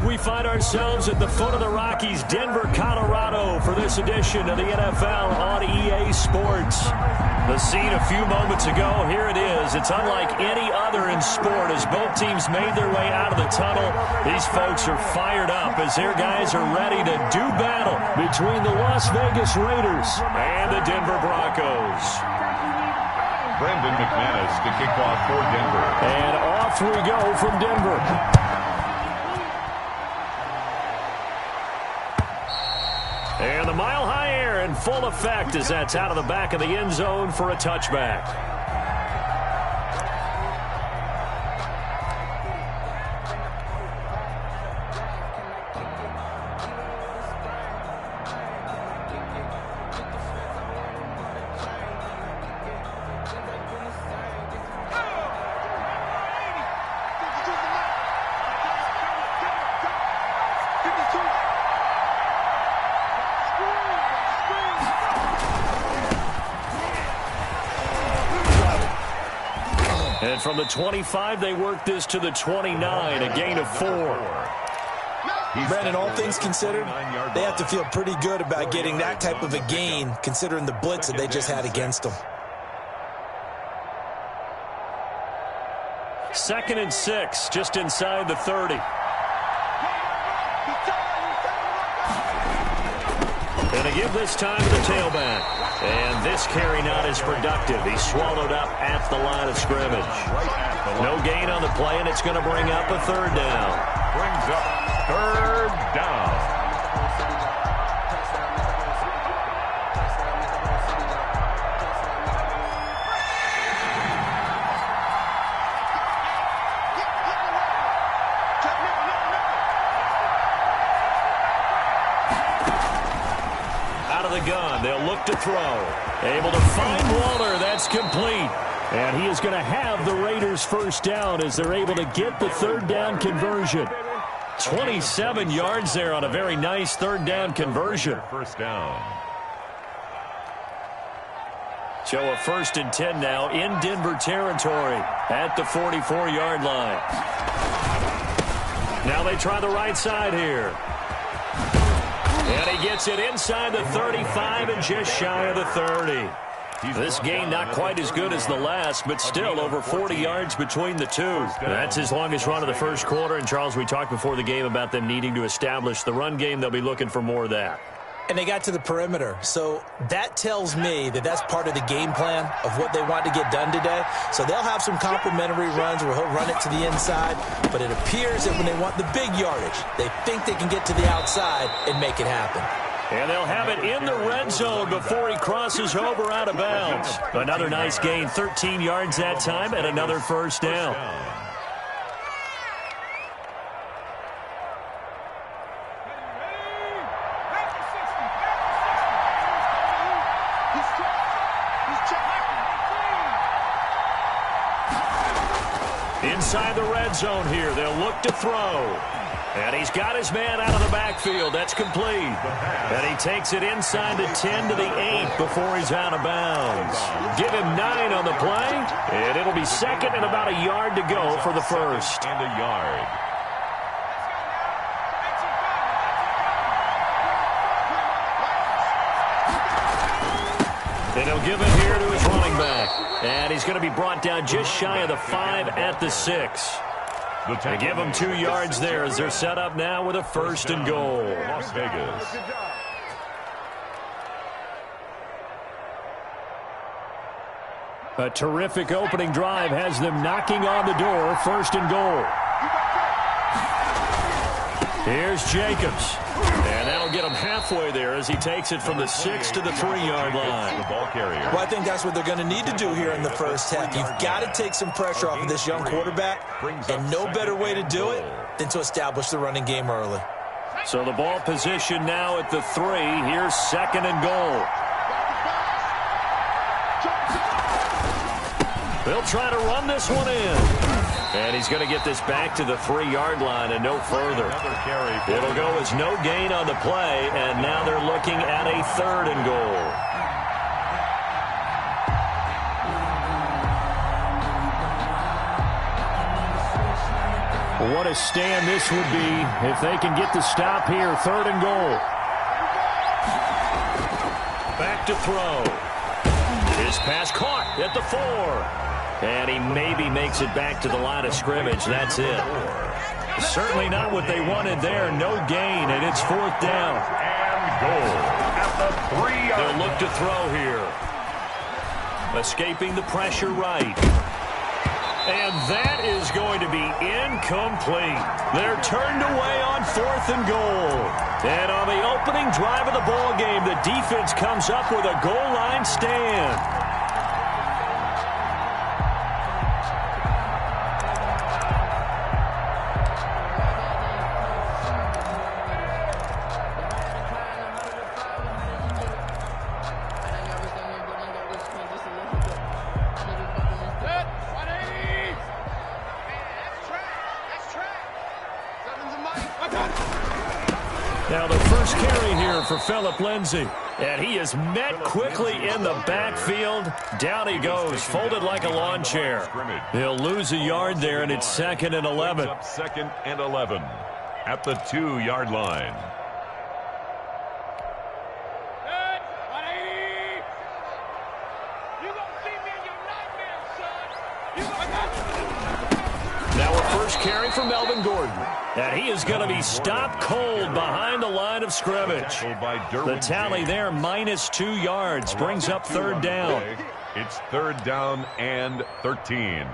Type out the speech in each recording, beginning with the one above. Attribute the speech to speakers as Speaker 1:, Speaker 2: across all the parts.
Speaker 1: We find ourselves at the foot of the Rockies, Denver, Colorado, for this edition of the NFL on EA Sports. The scene a few moments ago, here it is. It's unlike any other in sport as both teams made their way out of the tunnel. These folks are fired up as their guys are ready to do battle between the Las Vegas Raiders and the Denver Broncos.
Speaker 2: Brendan McManus to kick off for Denver.
Speaker 1: And off we go from Denver. And the mile-high air in full effect as that's out of the back of the end zone for a touchback. And from the 25, they work this to the 29, a gain of 4.
Speaker 3: Brandon, all things considered, they have to feel pretty good about getting that type of a gain, considering the blitz that they just had against them.
Speaker 1: 2nd and 6, just inside the 30. And a give this time to the tailback. And this carry not as productive. He's swallowed up at the line of scrimmage. No gain on the play, and it's going to bring up a 3rd down.
Speaker 2: Brings up 3rd down.
Speaker 1: Gun. They'll look to throw. Able to find Waller. That's complete. And he is going to have the Raiders first down as they're able to get the 3rd down conversion. 27 yards there on a very nice 3rd down conversion.
Speaker 2: First down.
Speaker 1: So a 1st and 10 now in Denver territory at the 44-yard line. Now they try the right side here. And he gets it inside the 35 and just shy of the 30. This gain not quite as good as the last, but still over 40 yards between the two. That's his longest run of the first quarter. And, Charles, we talked before the game about them needing to establish the run game. They'll be looking for more of that.
Speaker 3: And they got to the perimeter. So that tells me that that's part of the game plan of what they want to get done today. So they'll have some complimentary runs where he'll run it to the inside. But it appears that when they want the big yardage, they think they can get to the outside and make it happen.
Speaker 1: And they'll have it in the red zone before he crosses over out of bounds. Another nice gain, 13 yards that time, and another first down. Inside the red zone here, they'll look to throw. And he's got his man out of the backfield. That's complete. And he takes it inside the 10 to the 8 before he's out of bounds. Give him 9 on the play, and it'll be 2nd and about a yard to go for the first.
Speaker 2: And a yard.
Speaker 1: And he'll give it here to his running back. And he's going to be brought down just shy of the 5 at the 6. They give him 2 yards there as they're set up now with a 1st and goal.
Speaker 2: Las Vegas.
Speaker 1: A terrific opening drive has them knocking on the door. 1st and goal. Here's Jacobs. And that'll get him halfway there as he takes it from the 6 to the 3-yard line.
Speaker 2: The ball carrier.
Speaker 3: Well, I think that's what they're going to need to do here in the first half. You've got to take some pressure off of this young quarterback, and no better way to do it than to establish the running game early.
Speaker 1: So the ball position now at the 3. Here's 2nd and goal. They'll try to run this one in. And he's going to get this back to the 3-yard line and no further. It'll go as no gain on the play, and now they're looking at a 3rd and goal. What a stand this would be if they can get the stop here. 3rd and goal. Back to throw. His pass caught at the 4. And he maybe makes it back to the line of scrimmage. That's it. Certainly not what they wanted there. No gain, and it's 4th down.
Speaker 2: And goal at the 3-yard.
Speaker 1: They'll look to throw here. Escaping the pressure right. And that is going to be incomplete. They're turned away on 4th and goal. And on the opening drive of the ball game, the defense comes up with a goal line stand. Now the first carry here for Phillip Lindsay. And he is met quickly in the backfield. Down he goes, folded like a lawn chair. He'll lose a yard there, and it's 2nd and 11.
Speaker 2: 2nd and 11 at the 2-yard line.
Speaker 1: Now a first carry for Melvin Gordon. And he is going to be stopped cold behind the line of scrimmage. The tally there, -2 yards, brings up 3rd down.
Speaker 2: It's 3rd down and 13.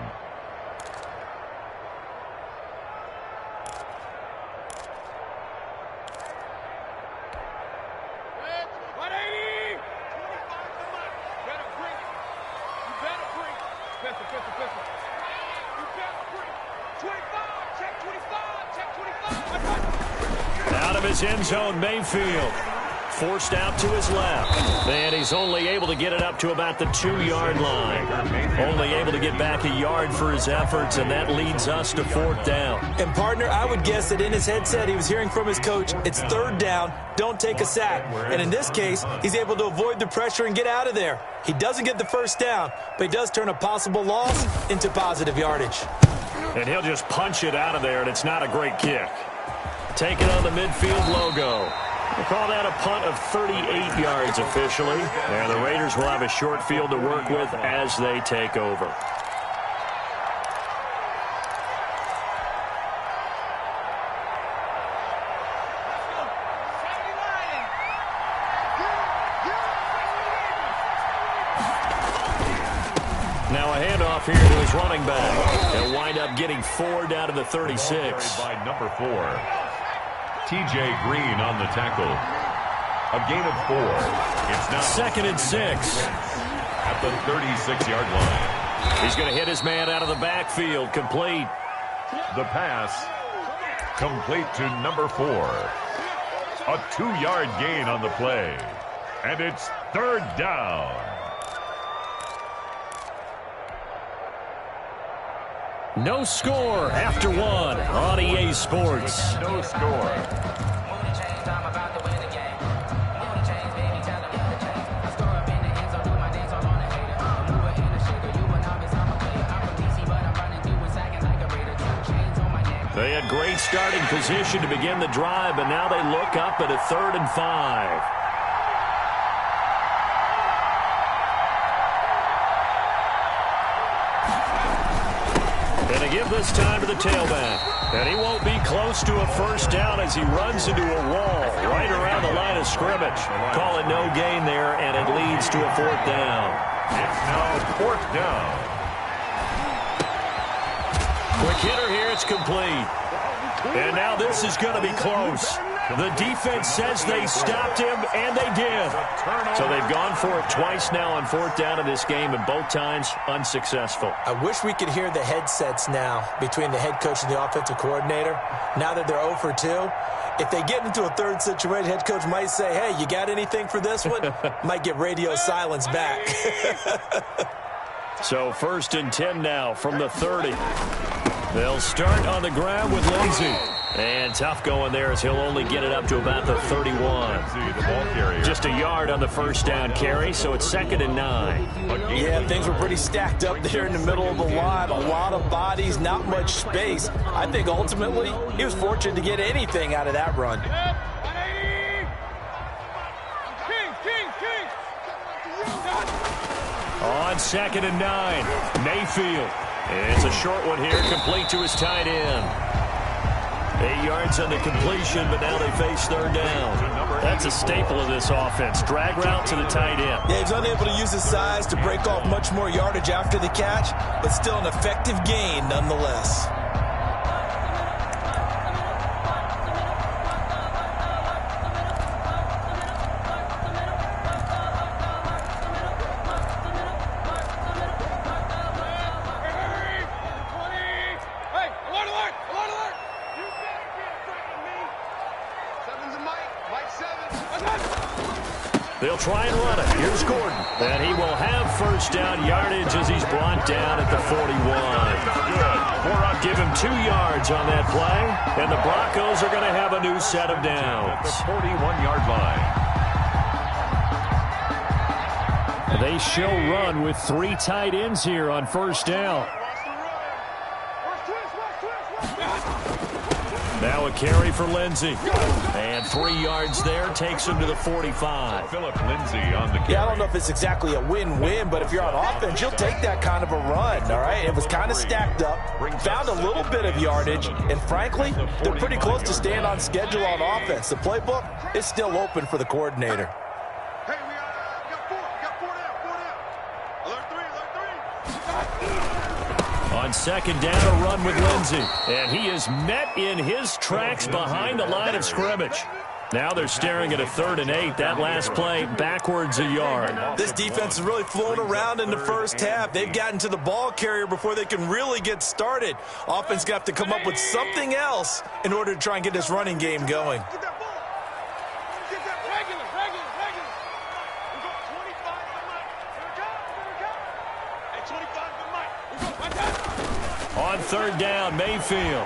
Speaker 1: Out of his end zone, Mayfield. Forced out to his left. And he's only able to get it up to about the 2-yard line. Only able to get back a yard for his efforts, and that leads us to 4th down.
Speaker 3: And, partner, I would guess that in his headset he was hearing from his coach, it's 3rd down, don't take a sack. And in this case, he's able to avoid the pressure and get out of there. He doesn't get the first down, but he does turn a possible loss into positive yardage.
Speaker 1: And he'll just punch it out of there, and it's not a great kick. Taking on the midfield logo. We'll call that a punt of 38 yards officially. And the Raiders will have a short field to work with as they take over. Now a handoff here to his running back. They'll wind up getting 4 down to the 36.
Speaker 2: By number 4. T.J. Green on the tackle. A gain of 4. It's now
Speaker 1: 2nd and 6.
Speaker 2: At the 36-yard line.
Speaker 1: He's going to hit his man out of the backfield. Complete.
Speaker 2: The pass complete to number 4. A 2-yard gain on the play. And it's 3rd down.
Speaker 1: No score after 1 on EA Sports.
Speaker 2: No score.
Speaker 1: They had great starting position to begin the drive, but now they look up at a 3rd and 5. And they give this time to the tailback. And he won't be close to a first down as he runs into a wall right around the line of scrimmage. Call it no gain there, and it leads to a 4th down.
Speaker 2: It's now 4th down.
Speaker 1: Quick hitter here, it's complete. And now this is going to be close. The defense says they stopped him, and they did. So they've gone for it twice now on 4th down in this game, and both times unsuccessful.
Speaker 3: I wish we could hear the headsets now between the head coach and the offensive coordinator. Now that they're 0 for 2, if they get into a 3rd situation, head coach might say, hey, you got anything for this one? Might get radio silence back.
Speaker 1: So 1st and 10 now from the 30. They'll start on the ground with Lindsay. And tough going there as he'll only get it up to about the 31. Just a yard on the first down carry, so it's 2nd and 9.
Speaker 3: Yeah, things were pretty stacked up there in the middle of the line. A lot of bodies, not much space. I think ultimately he was fortunate to get anything out of that run.
Speaker 1: On 2nd and 9, Mayfield. It's a short one here, complete to his tight end. 8 yards on the completion, but now they face 3rd down. That's a staple of this offense. Drag route to the tight end.
Speaker 3: Yeah, he's unable to use his size to break off much more yardage after the catch, but still an effective gain nonetheless.
Speaker 1: They'll try and run it. Here's Gordon. And he will have first down yardage as he's brought down at the 41. Give him 2 yards on that play. And the Broncos are going to have a new set of downs.
Speaker 2: The 41-yard line.
Speaker 1: They show run with 3 tight ends here on first down. Now a carry for Lindsey. And 3 yards there takes him to the 45.
Speaker 2: Philip Lindsey on the carry.
Speaker 3: Yeah, I don't know if it's exactly a win-win, but if you're on offense, you'll take that kind of a run, all right? It was kind of stacked up, found a little bit of yardage, and frankly, they're pretty close to staying on schedule on offense. The playbook is still open for the coordinator.
Speaker 4: Hey, we got 4 down. Alert 3.
Speaker 1: On 2nd down, a run with Lindsey. And he is met in his tracks behind the line of scrimmage. Now they're staring at a 3rd and 8. That last play, backwards a yard.
Speaker 3: This defense is really flown around in the first half. They've gotten to the ball carrier before they can really get started. Offense got to come up with something else in order to try and get this running game going.
Speaker 4: Get that ball. Get that regular. We got 25 for Mike. Here we go. Hey, 25 for Mike. We go. Right down.
Speaker 1: On 3rd down, Mayfield.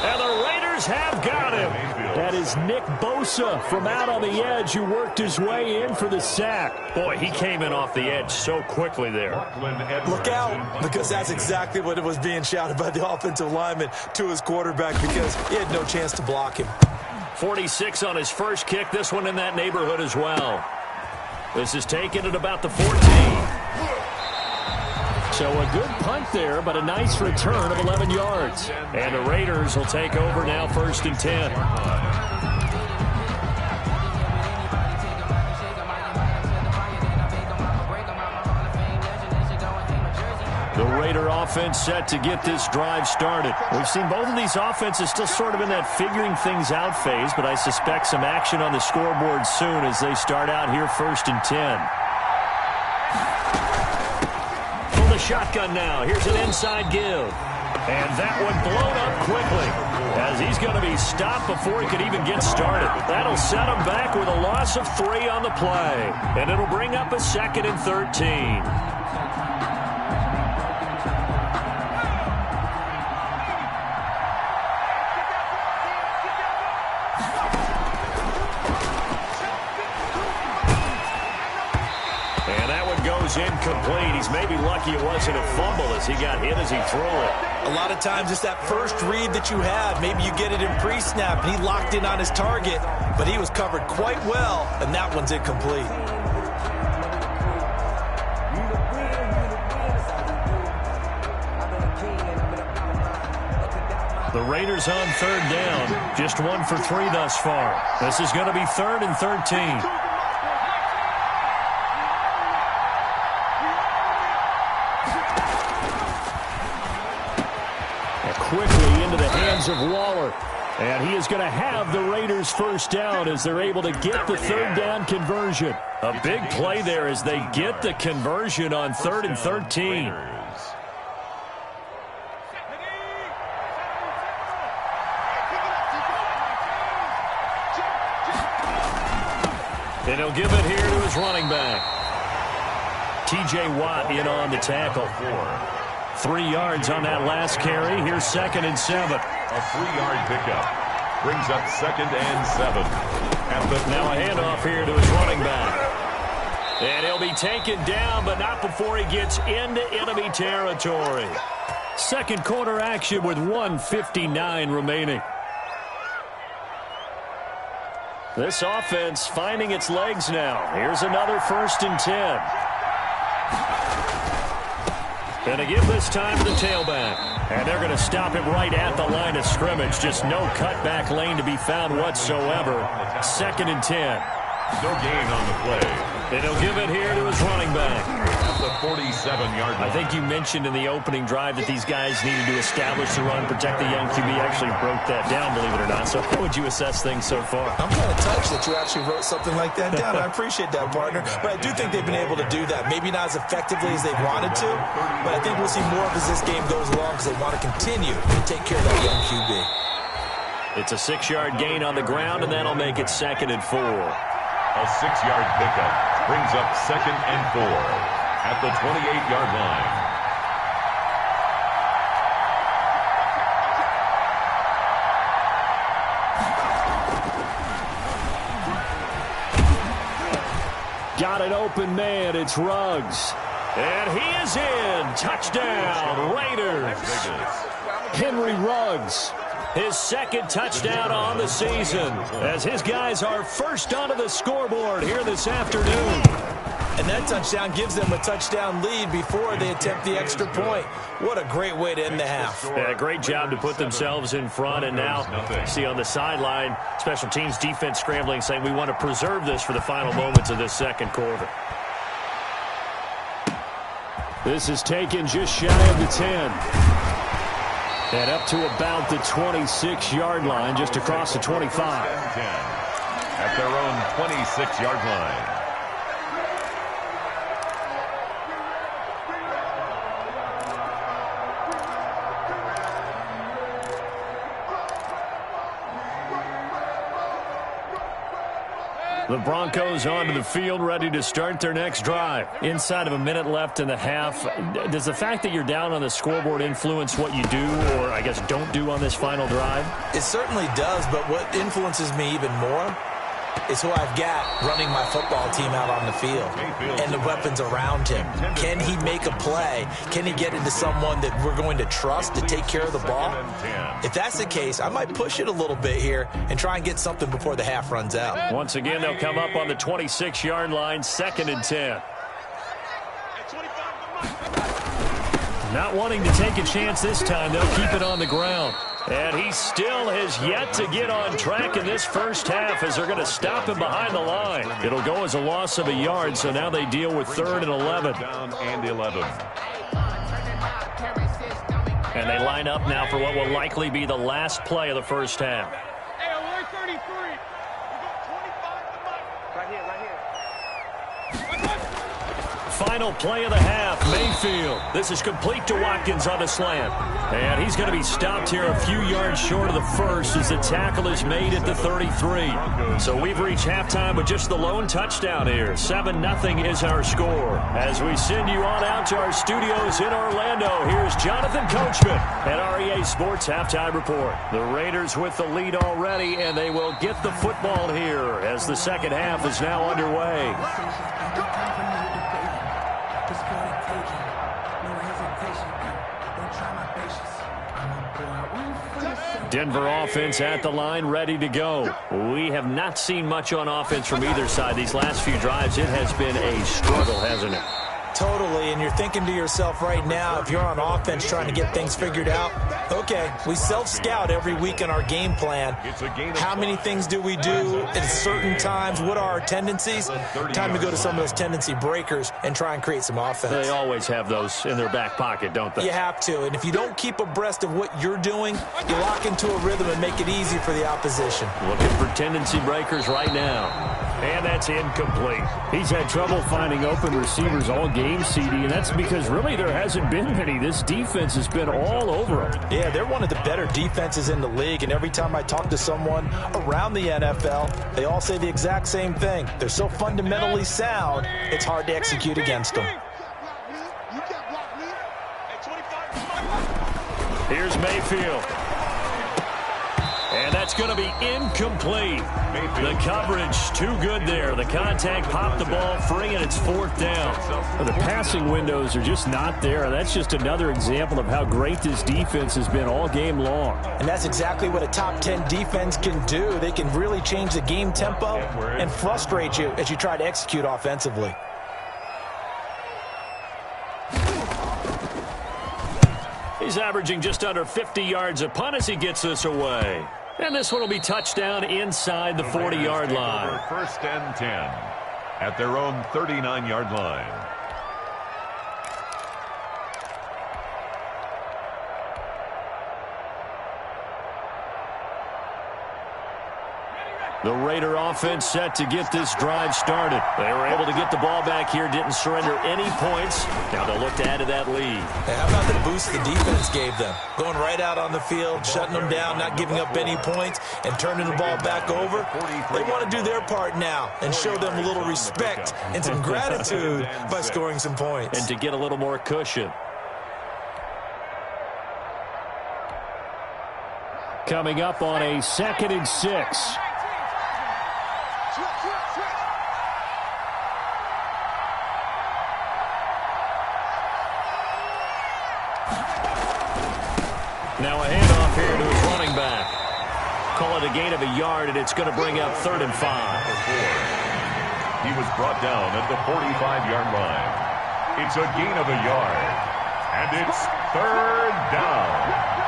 Speaker 1: And the Raiders have got him. That is Nick Bosa from out on the edge who worked his way in for the sack. Boy, he came in off the edge so quickly there.
Speaker 3: Look out, because that's exactly what it was being shouted by the offensive lineman to his quarterback because he had no chance to block him.
Speaker 1: 46 on his first kick. This one in that neighborhood as well. This is taken at about the 14. So a good punt there, but a nice return of 11 yards. And the Raiders will take over now 1st and 10. The Raider offense set to get this drive started. We've seen both of these offenses still sort of in that figuring things out phase, but I suspect some action on the scoreboard soon as they start out here 1st and 10. Shotgun now. Here's an inside give. And that one blown up quickly as he's going to be stopped before he could even get started. That'll set him back with a loss of 3 on the play. And it'll bring up a 2nd and 13. Incomplete. He's maybe lucky it wasn't a fumble as he got hit as he threw it.
Speaker 3: A lot of times it's that first read that you have. Maybe you get it in pre-snap. He locked in on his target, but he was covered quite well, and that one's incomplete.
Speaker 1: The Raiders on 3rd down. Just 1 for 3 thus far. This is going to be 3rd and 13. Quickly into the hands of Waller. And he is going to have the Raiders first down as they're able to get the 3rd down conversion. A big play there as they get the conversion on 3rd and 13. And he'll give it here to his running back. T.J. Watt in on the tackle. 3 yards on that last carry. Here's 2nd and 7.
Speaker 2: A 3-yard pickup brings up 2nd and 7.
Speaker 1: Now a handoff here to his running back. And he'll be taken down, but not before he gets into enemy territory. Second quarter action with 1:59 remaining. This offense finding its legs now. Here's another 1st and 10. Going to give this time to the tailback. And they're going to stop him right at the line of scrimmage. Just no cutback lane to be found whatsoever. 2nd and 10.
Speaker 2: No gain on the play.
Speaker 1: And he'll give it here to his running back.
Speaker 2: At the 47-yard line.
Speaker 1: I think you mentioned in the opening drive that these guys needed to establish the run, protect the young QB. Actually broke that down, believe it or not. So how would you assess things so far?
Speaker 3: I'm kind of touched that you actually wrote something like that down. I appreciate that, partner. But I do think they've been able to do that. Maybe not as effectively as they wanted to, but I think we'll see more of as this game goes along because they want to continue to take care of that young QB.
Speaker 1: It's a 6-yard gain on the ground, and that'll make it 2nd and 4.
Speaker 2: A 6-yard pickup brings up 2nd and 4 at the 28-yard line.
Speaker 1: Got an open man. It's Ruggs. And he is in. Touchdown, Raiders. Henry Ruggs. His 2nd touchdown on the season as his guys are first onto the scoreboard here this afternoon.
Speaker 3: And that touchdown gives them a touchdown lead before they attempt the extra point. What a great way to end the half.
Speaker 1: Yeah, great job to put themselves in front. And now, see on the sideline, special teams defense scrambling, saying we want to preserve this for the final moments of this 2nd quarter. This is taken just shy of the 10. And up to about the 26-yard line, just across the 25.
Speaker 2: At their own 26-yard line.
Speaker 1: The Broncos onto the field, ready to start their next drive. Inside of a minute left in the half, does the fact that you're down on the scoreboard influence what you do, or I guess don't do on this final drive?
Speaker 3: It certainly does, but what influences me even more is who I've got running my football team out on the field and the weapons around him. Can he make a play? Can he get into someone that we're going to trust to take care of the ball? If that's the case, I might push it a little bit here and try and get something before the half runs out.
Speaker 1: Once again, they'll come up on the 26-yard line, 2nd and 10. Not wanting to take a chance this time, they'll keep it on the ground. And he still has yet to get on track in this first half as they're going to stop him behind the line. It'll go as a loss of a yard, so now they deal with 3rd and 11.
Speaker 2: Down and 11.
Speaker 1: And they line up now for what will likely be the last play of the first half.
Speaker 4: Hey, on line 33, we got 25 to Mike. Right here, right here.
Speaker 1: Final play of the half, Mayfield. This is complete to Watkins on the slant. And he's going to be stopped here a few yards short of the first as the tackle is made at the 33. So we've reached halftime with just the lone touchdown here. 7-0 is our score. As we send you on out to our studios in Orlando, here's Jonathan Coachman at REA Sports Halftime Report. The Raiders with the lead already, and they will get the football here as the second half is now underway. Denver offense at the line, ready to go. We have not seen much on offense from either side. These last few drives, it has been a struggle, hasn't it?
Speaker 3: Totally, and you're thinking to yourself right now, if you're on offense trying to get things figured out, okay, we self-scout every week in our game plan. How many things do we do at certain times? What are our tendencies? Time to go to some of those tendency breakers and try and create some offense.
Speaker 1: They always have those in their back pocket, don't they?
Speaker 3: You have to, and if you don't keep abreast of what you're doing, you lock into a rhythm and make it easy for the opposition.
Speaker 1: Looking for tendency breakers right now. And that's incomplete. He's had trouble finding open receivers all game, CD, and that's because really there hasn't been many. This defense has been all over them.
Speaker 3: Yeah, they're one of the better defenses in the league, and every time I talk to someone around the NFL, they all say the exact same thing. They're so fundamentally sound, it's hard to execute against them.
Speaker 1: Here's Mayfield. And that's going to be incomplete. The coverage too good there. The contact popped the ball free, and it's 4th down.
Speaker 5: Well, the passing windows are just not there. That's just another example of how great this defense has been all game long.
Speaker 3: And that's exactly what a top 10 defense can do. They can really change the game tempo and frustrate you as you try to execute offensively.
Speaker 1: He's averaging just under 50 yards a punt as he gets this away. And this one will be touchdown inside the 40-yard line.
Speaker 2: First and 10 at their own 39-yard line.
Speaker 1: The Raider offense set to get this drive started. They were able to get the ball back here, didn't surrender any points. Now they'll look to add to that lead.
Speaker 3: Hey, how about the boost the defense gave them? Going right out on the field, shutting them down, not giving up any points, and turning the ball back over. They want to do their part now and show them a little respect and some gratitude by scoring some points.
Speaker 1: And to get a little more cushion. Coming up on a 2nd and 6. Now a handoff here to his running back. Call it a gain of a yard, and it's going to bring up 3rd and 5.
Speaker 2: He was brought down at the 45-yard line. It's a gain of a yard, and it's 3rd down.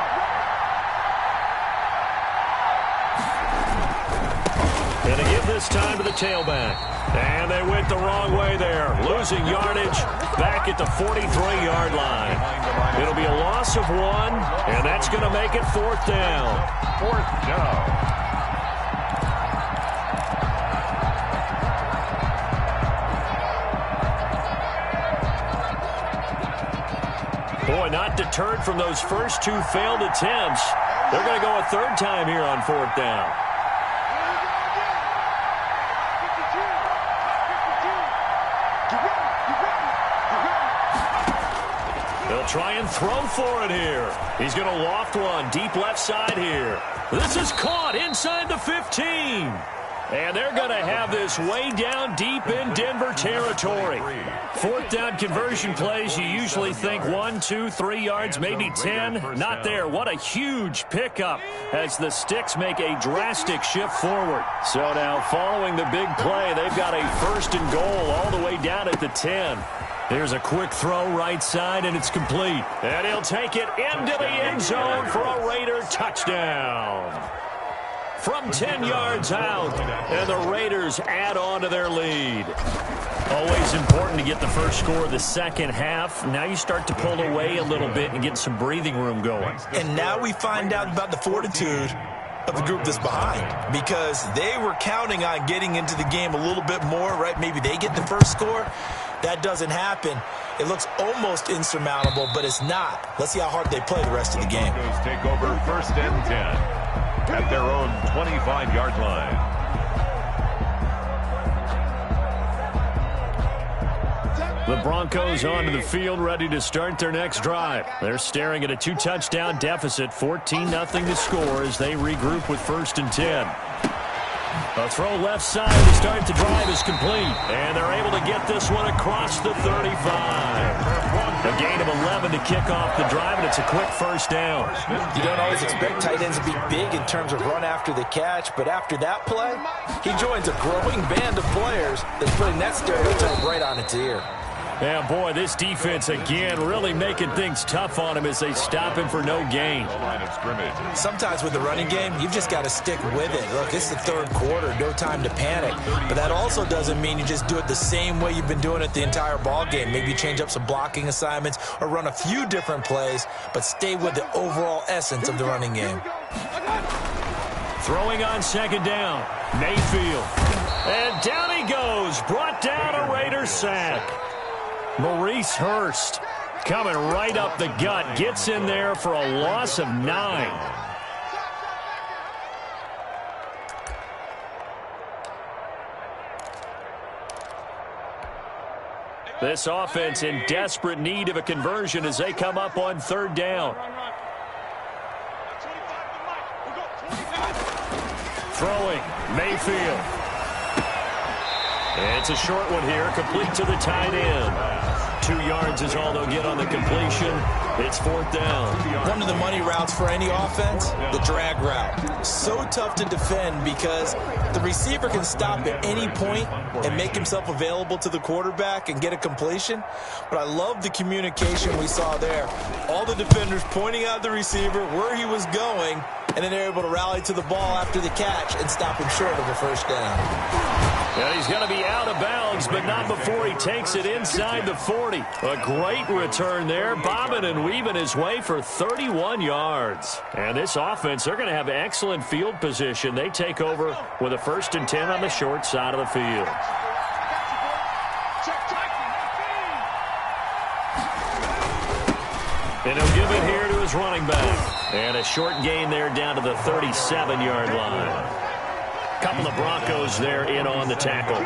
Speaker 1: Going to give this time to the tailback. And they went the wrong way there. Losing yardage back at the 43-yard line. It'll be a loss of 1, and that's going to make it 4th down.
Speaker 2: 4th down.
Speaker 1: Boy, not deterred from those first 2 failed attempts. They're going to go a 3rd time here on 4th down. They'll try and throw for it here. He's going to loft one deep left side here. This is caught inside the 15. And they're going to have this way down deep in Denver territory. 4th down conversion plays, you usually think 1, 2, 3 yards, maybe 10. Not there. What a huge pickup as the Sticks make a drastic shift forward. So now following the big play, they've got a 1st and goal all the way down at the 10. There's a quick throw right side, and it's complete. And he'll take it into the end zone for a Raider touchdown. From 10 yards out, and the Raiders add on to their lead. Always important to get the first score of the second half. Now you start to pull away a little bit and get some breathing room going.
Speaker 3: And now we find out about the fortitude of the group that's behind, because they were counting on getting into the game a little bit more, right? Maybe they get the first score. That doesn't happen. It looks almost insurmountable, but it's not. Let's see how hard they play the rest of the game.
Speaker 2: Broncos take over 1st and 10 at their own 25-yard line.
Speaker 1: The Broncos onto the field, ready to start their next drive. They're staring at a 2-touchdown deficit, 14-0 to score as they regroup with 1st and 10. A throw left side to start the drive is complete, and they're able to get this one across the 35. A gain of 11 to kick off the drive, and it's a quick 1st down.
Speaker 3: You don't always expect tight ends to be big in terms of run after the catch, but after that play, he joins a growing band of players that's putting that stereotype right on its ear.
Speaker 1: Yeah, boy, this defense, again, really making things tough on him as they stop him for no gain.
Speaker 3: Sometimes with the running game, you've just got to stick with it. Look, it's the 3rd quarter, no time to panic. But that also doesn't mean you just do it the same way you've been doing it the entire ball game. Maybe change up some blocking assignments or run a few different plays, but stay with the overall essence of the running game.
Speaker 1: Throwing on 2nd down, Mayfield. And down he goes, brought down a Raider sack. Maurice Hurst coming right up the gut, gets in there for a loss of 9. This offense in desperate need of a conversion as they come up on 3rd down. Throwing, Mayfield. It's a short one here, complete to the tight end. 2 yards is all they'll get on the completion. It's 4th down.
Speaker 3: One of the money routes for any offense, the drag route. So tough to defend because the receiver can stop at any point and make himself available to the quarterback and get a completion. But I love the communication we saw there. All the defenders pointing out the receiver, where he was going, and then they're able to rally to the ball after the catch and stop him short of a first down.
Speaker 1: And he's going to be out of bounds, but not before he takes it inside the 40. A great return there, bobbing and weaving his way for 31 yards. And this offense, they're going to have excellent field position. They take over with a 1st and 10 on the short side of the field. And he'll give it here to his running back. And a short gain there down to the 37-yard line. Couple of Broncos there in on the tackle.
Speaker 2: 1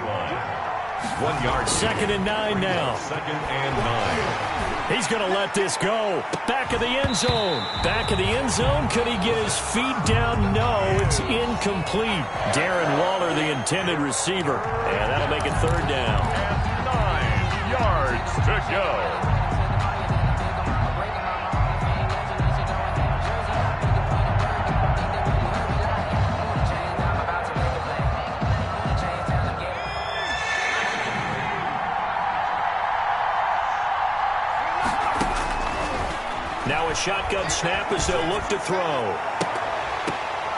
Speaker 2: yard.
Speaker 1: 2nd and 9 now.
Speaker 2: 2nd and 9.
Speaker 1: He's going to let this go. Back of the end zone. Back of the end zone. Could he get his feet down? No, it's incomplete. Darren Waller, the intended receiver. And that'll make it 3rd down.
Speaker 2: And 9 yards to go.
Speaker 1: Now a shotgun snap as they'll look to throw.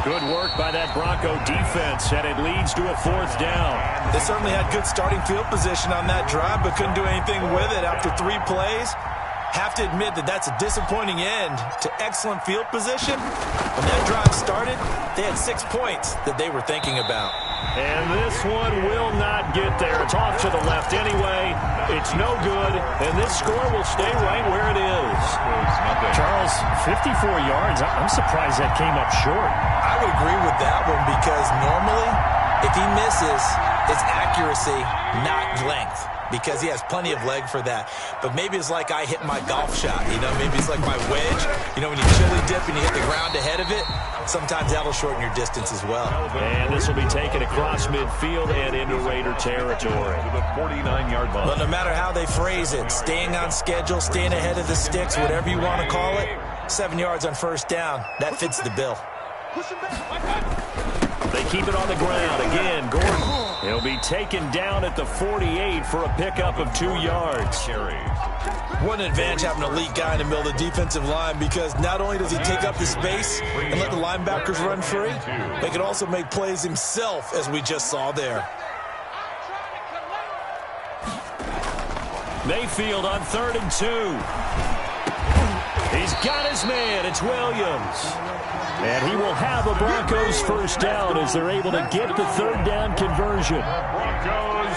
Speaker 1: Good work by that Bronco defense, and it leads to a 4th down.
Speaker 3: They certainly had good starting field position on that drive, but couldn't do anything with it after 3 plays. Have to admit that that's a disappointing end to excellent field position. When that drive started, they had 6 points that they were thinking about.
Speaker 1: And this one will not get there. It's off to the left anyway. It's no good, and this score will stay right where it is.
Speaker 5: Charles, 54 yards. I'm surprised that came up short.
Speaker 3: I would agree with that one because normally, if he misses, it's accuracy, not length, because he has plenty of leg for that. But maybe it's like I hit my golf shot, maybe it's like my wedge. When you chili dip and you hit the ground ahead of it, sometimes that'll shorten your distance as well.
Speaker 1: And this will be taken across midfield and into Raider territory.
Speaker 2: To the 49-yard line.
Speaker 3: But no matter how they phrase it, staying on schedule, staying ahead of the sticks, whatever you want to call it, 7 yards on 1st down, that fits the bill.
Speaker 1: They keep it on the ground. Again, Gordon. He'll be taken down at the 48 for a pickup of 2 yards.
Speaker 3: What an advantage having an elite guy in the middle of the defensive line, because not only does he take up the space and let the linebackers run free, but he can also make plays himself, as we just saw there.
Speaker 1: Mayfield on 3rd and 2. He's got his man. It's Williams. And he will have a Broncos 1st down as they're able to get the 3rd down conversion.
Speaker 2: Broncos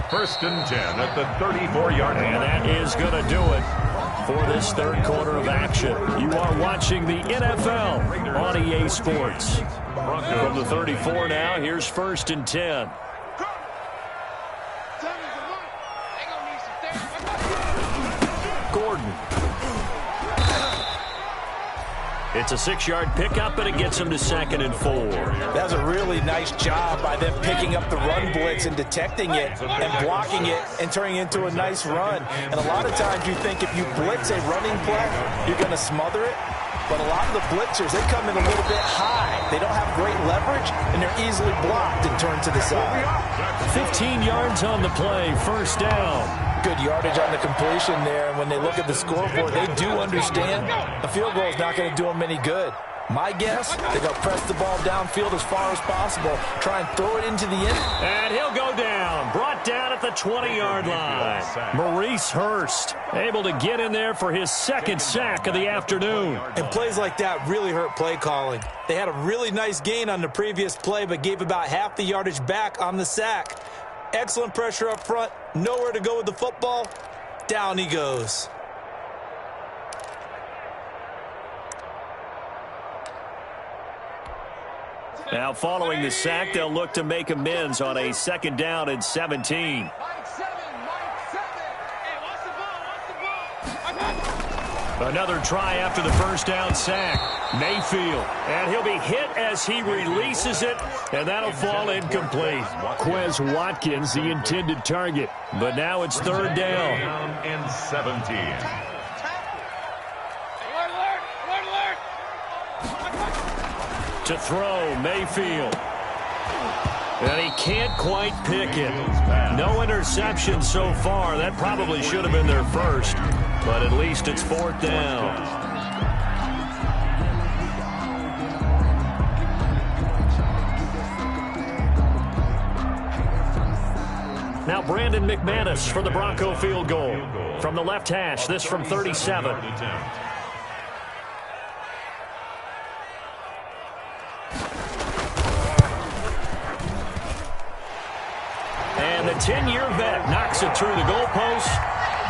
Speaker 2: 1st and 10 at the 34-yard line.
Speaker 1: And that is going to do it for this 3rd quarter of action. You are watching the NFL on EA Sports. From the 34 now, here's 1st and 10. Gordon. It's a 6-yard pickup, but it gets him to 2nd and 4.
Speaker 3: That was a really nice job by them picking up the run blitz and detecting it and blocking it and turning it into a nice run. And a lot of times you think if you blitz a running play, you're going to smother it. But a lot of the blitzers, they come in a little bit high. They don't have great leverage, and they're easily blocked and turned to the side.
Speaker 1: 15 yards on the play, 1st down.
Speaker 3: Good yardage on the completion there. And when they look at the scoreboard, they do understand a field goal is not going to do them any good. My guess, they're going to press the ball downfield as far as possible, try and throw it into the end.
Speaker 1: And he'll go down, brought down at the 20-yard line. Maurice Hurst able to get in there for his 2nd sack of the afternoon.
Speaker 3: And plays like that really hurt play calling. They had a really nice gain on the previous play, but gave about half the yardage back on the sack. Excellent pressure up front, nowhere to go with the football. Down he goes.
Speaker 1: Now following the sack, they'll look to make amends on a 2nd down and 17. Another try after the first down sack. Mayfield. And he'll be hit as he releases it, and that'll fall incomplete.
Speaker 5: Quez Watkins, the intended target.
Speaker 1: But now it's third down.
Speaker 2: And 17.
Speaker 4: Alert!
Speaker 1: To throw, Mayfield. And he can't quite pick it. No interception so far. That probably should have been their first. But at least it's fourth down. Now Brandon McManus for the Bronco field goal. From the left hash, this from 37. And the 10-year vet knocks it through the goalpost.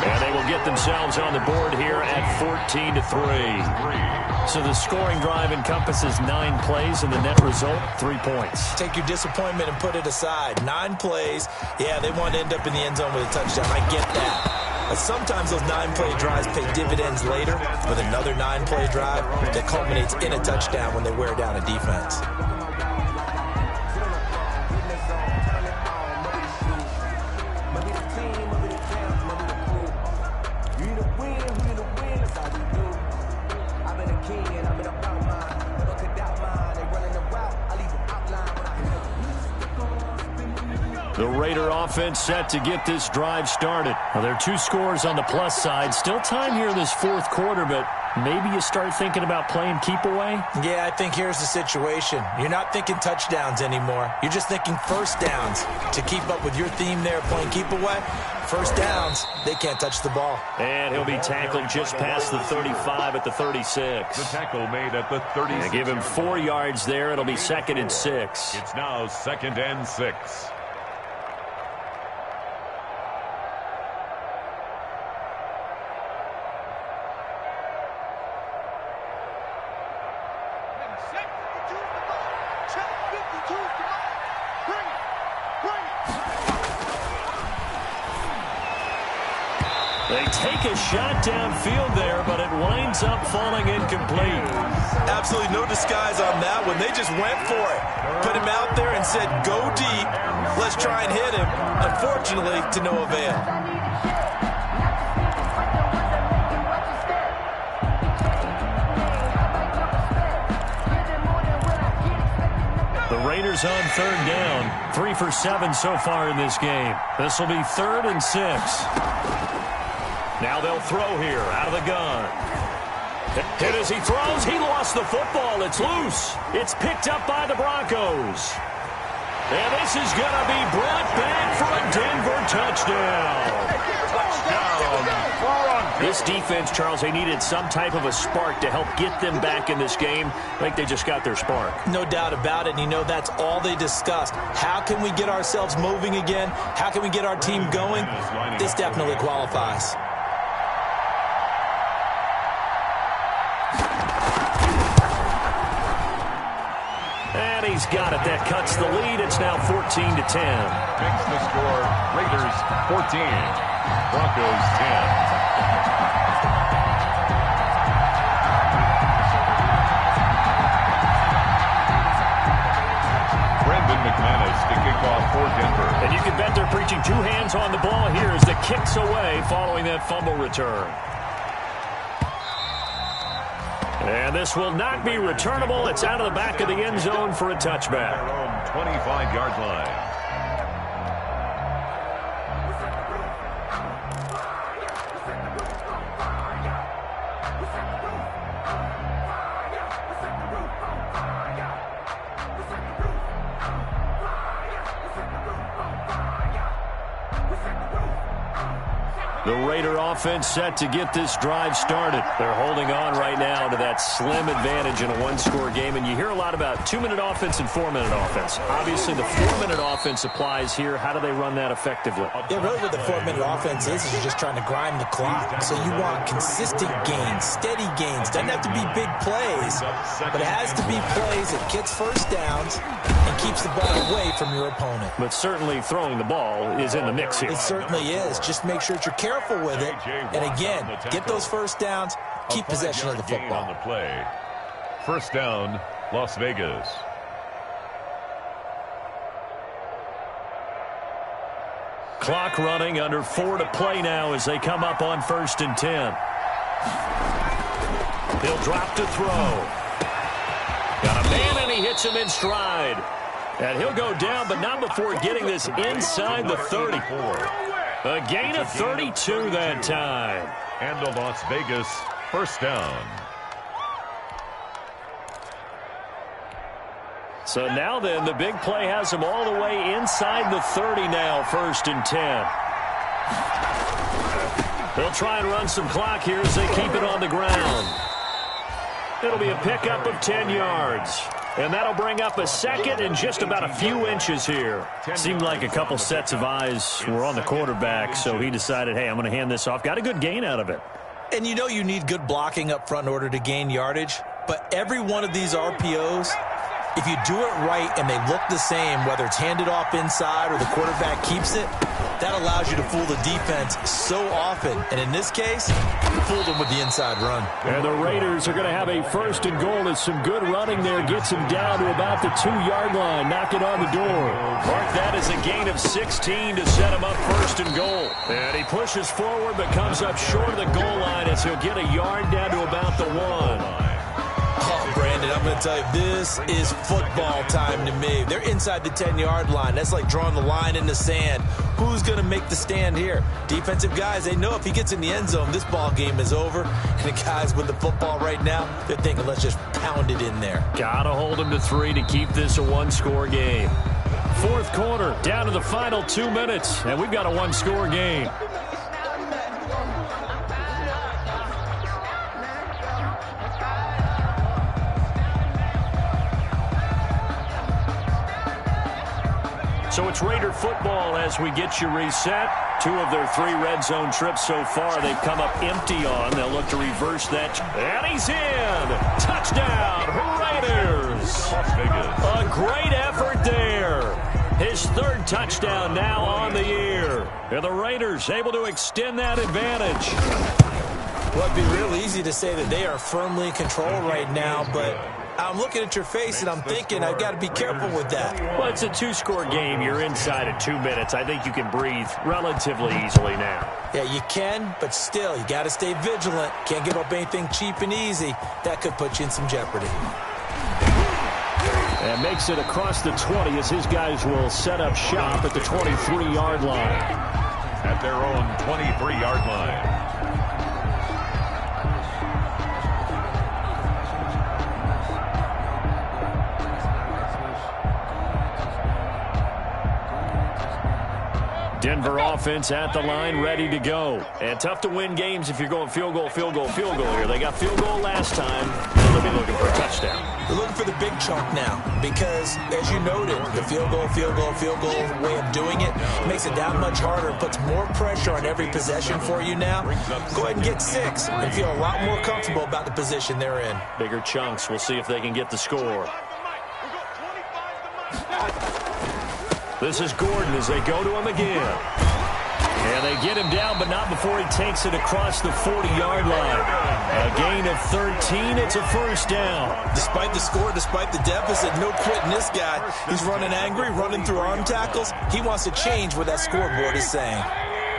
Speaker 1: And they will get themselves on the board here at 14-3. So the scoring drive encompasses 9 plays, and the net result, 3 points.
Speaker 3: Take your disappointment and put it aside. 9 plays. Yeah, they want to end up in the end zone with a touchdown. I get that. But sometimes those 9-play drives pay dividends later with another 9-play drive that culminates in a touchdown when they wear down a defense.
Speaker 1: The Raider offense set to get this drive started. Well, there are 2 scores on the plus side. Still time here in this fourth quarter, but maybe you start thinking about playing keep away?
Speaker 3: Yeah, I think here's the situation. You're not thinking touchdowns anymore. You're just thinking first downs. To keep up with your theme there, playing keep away, first downs, they can't touch the ball.
Speaker 1: And he'll be tackled just past the 35 at the 36.
Speaker 2: The tackle made at the 36.
Speaker 1: Give him 4 yards there. It'll be 2nd and 6.
Speaker 2: It's now 2nd and 6.
Speaker 1: They take a shot downfield there, but it winds up falling incomplete.
Speaker 3: Absolutely no disguise on that one. They just went for it. Put him out there and said, go deep. Let's try and hit him. Unfortunately, to no avail.
Speaker 1: The Raiders on third down. 3 for 7 so far in this game. This will be 3rd and 6. Now they'll throw here out of the gun. Hit as he throws. He lost the football. It's loose. It's picked up by the Broncos. And this is going to be brought back for a Denver touchdown. This defense, Charles, they needed some type of a spark to help get them back in this game. I think they just got their spark.
Speaker 3: No doubt about it. And you know, that's all they discussed. How can we get ourselves moving again? How can we get our team going? This definitely qualifies.
Speaker 1: And he's got it. That cuts the lead. It's now 14-10.
Speaker 2: Makes the score Raiders 14, Broncos 10. Brandon McManus to kick off for Denver.
Speaker 1: And you can bet they're preaching 2 hands on the ball here as the kick's away following that fumble return. And this will not be returnable. It's out of the back of the end zone for a touchback.
Speaker 2: Their own 25-yard line.
Speaker 1: The Raider offense set to get this drive started. They're holding on right now to that slim advantage in a 1-score game. And you hear a lot about 2-minute offense and 4-minute offense. Obviously, the 4-minute offense applies here. How do they run that effectively?
Speaker 3: Yeah, really what the 4-minute offense is you're just trying to grind the clock. So you want consistent gains, steady gains. Doesn't have to be big plays, but it has to be plays that gets first downs and keeps the ball away from your opponent.
Speaker 1: But certainly throwing the ball is in the mix here.
Speaker 3: It certainly is. Just make sure that you're careful with it. And again, get those first downs, keep possession of the football.
Speaker 2: On the play. First down, Las Vegas.
Speaker 1: Clock running, under 4 to play now as they come up on 1st and 10. He'll drop to throw. Got a man, and he hits him in stride. And he'll go down, but not before getting this inside the 30. A gain of 32 that time.
Speaker 2: And the Las Vegas first down.
Speaker 1: So now then, the big play has him all the way inside the 30 now, 1st and 10. They'll try and run some clock here as they keep it on the ground. It'll be a pickup of 10 yards. And that'll bring up a second and just about a few inches here. Seemed like a couple sets of eyes were on the quarterback, so he decided, hey, I'm going to hand this off. Got a good gain out of it.
Speaker 3: And you know you need good blocking up front in order to gain yardage, but every one of these RPOs, if you do it right and they look the same, whether it's handed off inside or the quarterback keeps it, that allows you to fool the defense so often. And in this case, you fooled them with the inside run.
Speaker 5: And the Raiders are going to have a 1st and goal as some good running there gets him down to about the 2-yard line. Knock it on the door.
Speaker 1: Mark that as a gain of 16 to set him up 1st and goal. And he pushes forward but comes up short of the goal line as he'll get a yard down to about the 1.
Speaker 3: Oh, Brandon, I'm going to tell you, this is football time to me. They're inside the 10-yard line. That's like drawing the line in the sand. Who's going to make the stand here? Defensive guys, they know if he gets in the end zone, this ball game is over. And the guys with the football right now, they're thinking, let's just pound it in there.
Speaker 1: Got to hold him to 3 to keep this a 1-score game. 4th quarter, down to the final 2 minutes, and we've got a 1-score game. So it's Raider football as we get you reset. 2 of their 3 red zone trips so far they've come up empty on. They'll look to reverse that. And he's in. Touchdown, Raiders. A great effort there. His 3rd touchdown now on the year. And the Raiders able to extend that advantage.
Speaker 3: Well, it'd be real easy to say that they are firmly in control right now, but I'm looking at your face and I'm thinking I've got to be careful with that.
Speaker 1: Well, it's a 2-score game. You're inside of 2 minutes. I think you can breathe relatively easily now.
Speaker 3: Yeah, you can, but still, you got to stay vigilant. Can't give up anything cheap and easy. That could put you in some jeopardy.
Speaker 5: And makes it across the 20 as his guys will set up shop at the 23-yard line.
Speaker 2: At their own 23-yard line.
Speaker 1: Denver offense at the line, ready to go. And tough to win games if you're going field goal, field goal, field goal here. They got field goal last time. They'll be looking for a touchdown.
Speaker 3: They're looking for the big chunk now because, as you noted, the field goal way of doing it makes it that much harder. It puts more pressure on every possession for you now. Go ahead and get 6 and feel a lot more comfortable about the position they're in.
Speaker 1: Bigger chunks. We'll see if they can get the score. This is Gordon as they go to him again. And they get him down, but not before he takes it across the 40-yard line. A gain of 13. It's a 1st down.
Speaker 3: Despite the score, despite the deficit, no quitting this guy. He's running angry, running through arm tackles. He wants to change what that scoreboard is saying.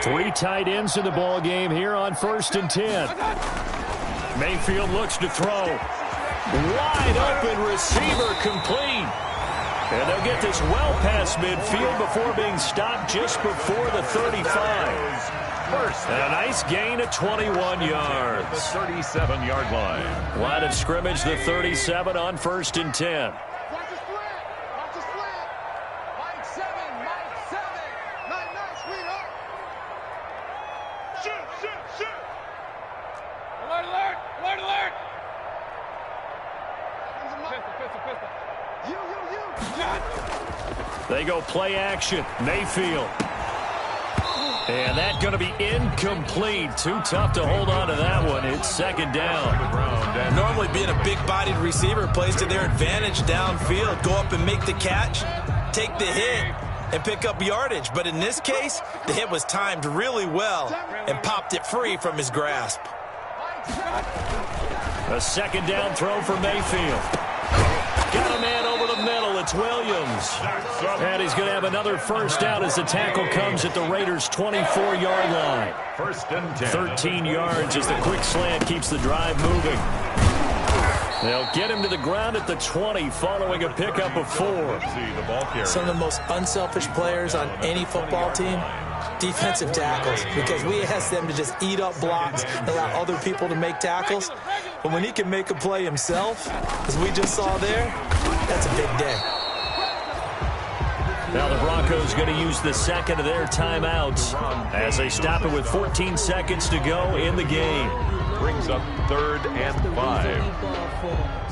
Speaker 5: 3 tight ends in the ball game here on 1st and 10.
Speaker 1: Mayfield looks to throw. Wide open receiver complete. And they'll get this well past midfield before being stopped just before the 35. And a nice gain of 21 yards.
Speaker 2: The 37-yard line.
Speaker 1: Line of scrimmage, the 37 on 1st and 10. They go play action. Mayfield. And that's going to be incomplete. Too tough to hold on to that one. It's 2nd down.
Speaker 3: Normally being a big-bodied receiver plays to their advantage downfield. Go up and make the catch, take the hit, and pick up yardage. But in this case, the hit was timed really well and popped it free from his grasp.
Speaker 1: A second down throw for Mayfield. Got a man over the middle. It's Williams. And he's going to have another first down as the tackle comes at the Raiders' 24-yard line.
Speaker 2: First and 10.
Speaker 1: 13 yards as the quick slant keeps the drive moving. They'll get him to the ground at the 20 following a pickup of 4.
Speaker 3: Some of the most unselfish players on any football team, defensive tackles, because we ask them to just eat up blocks and allow other people to make tackles. But when he can make a play himself, as we just saw there, that's a big day.
Speaker 1: Now the Broncos going to use the second of their timeouts as they stop it with 14 seconds to go in the game.
Speaker 2: Brings up 3rd and 5.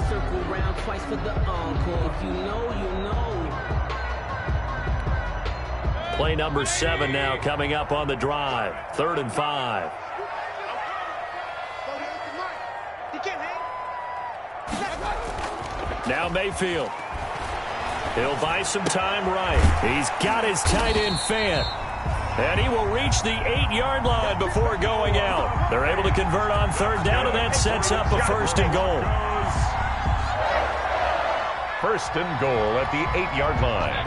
Speaker 6: Circle round twice for the encore. If you know, you know.
Speaker 1: Play number 7 now coming up on the drive. 3rd and 5. Now Mayfield. He'll buy some time right. He's got his tight end fan. And he will reach the 8-yard line before going out. They're able to convert on 3rd down, and that sets up a 1st and goal.
Speaker 2: 1st and goal at the 8-yard line.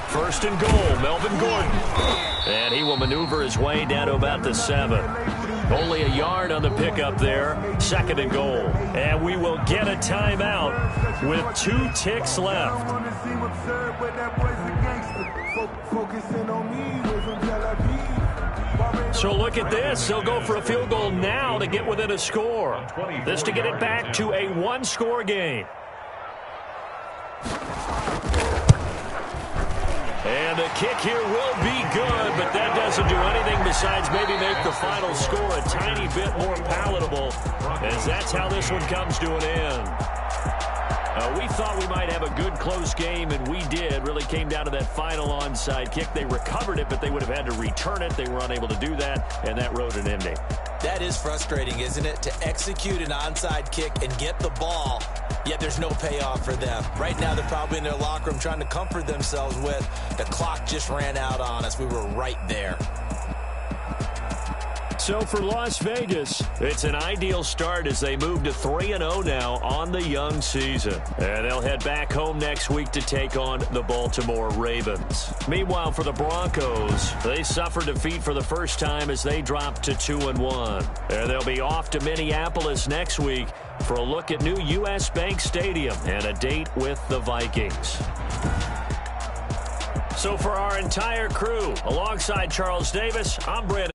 Speaker 1: First and goal, Melvin Gordon. And he will maneuver his way down to about the 7. Only a yard on the pickup there. 2nd and goal. And we will get a timeout with 2 ticks left. So look at this. They'll go for a field goal now to get within a score. This to get it back to a 1-score game. And the kick here will be good, but that doesn't do anything besides maybe make the final score a tiny bit more palatable, as that's how this one comes to an end. We thought we might have a good close game, and we did. Really came down to that final onside kick. They recovered it, but they would have had to return it. They were unable to do that, and that wrote an ending.
Speaker 3: That is frustrating, isn't it? To execute an onside kick and get the ball, yet there's no payoff for them. Right now, they're probably in their locker room trying to comfort themselves with, the clock just ran out on us. We were right there.
Speaker 1: So for Las Vegas, it's an ideal start as they move to 3-0 now on the young season. And they'll head back home next week to take on the Baltimore Ravens. Meanwhile, for the Broncos, they suffered defeat for the first time as they dropped to 2-1. And they'll be off to Minneapolis next week for a look at new U.S. Bank Stadium and a date with the Vikings. So for our entire crew, alongside Charles Davis, I'm Brandon.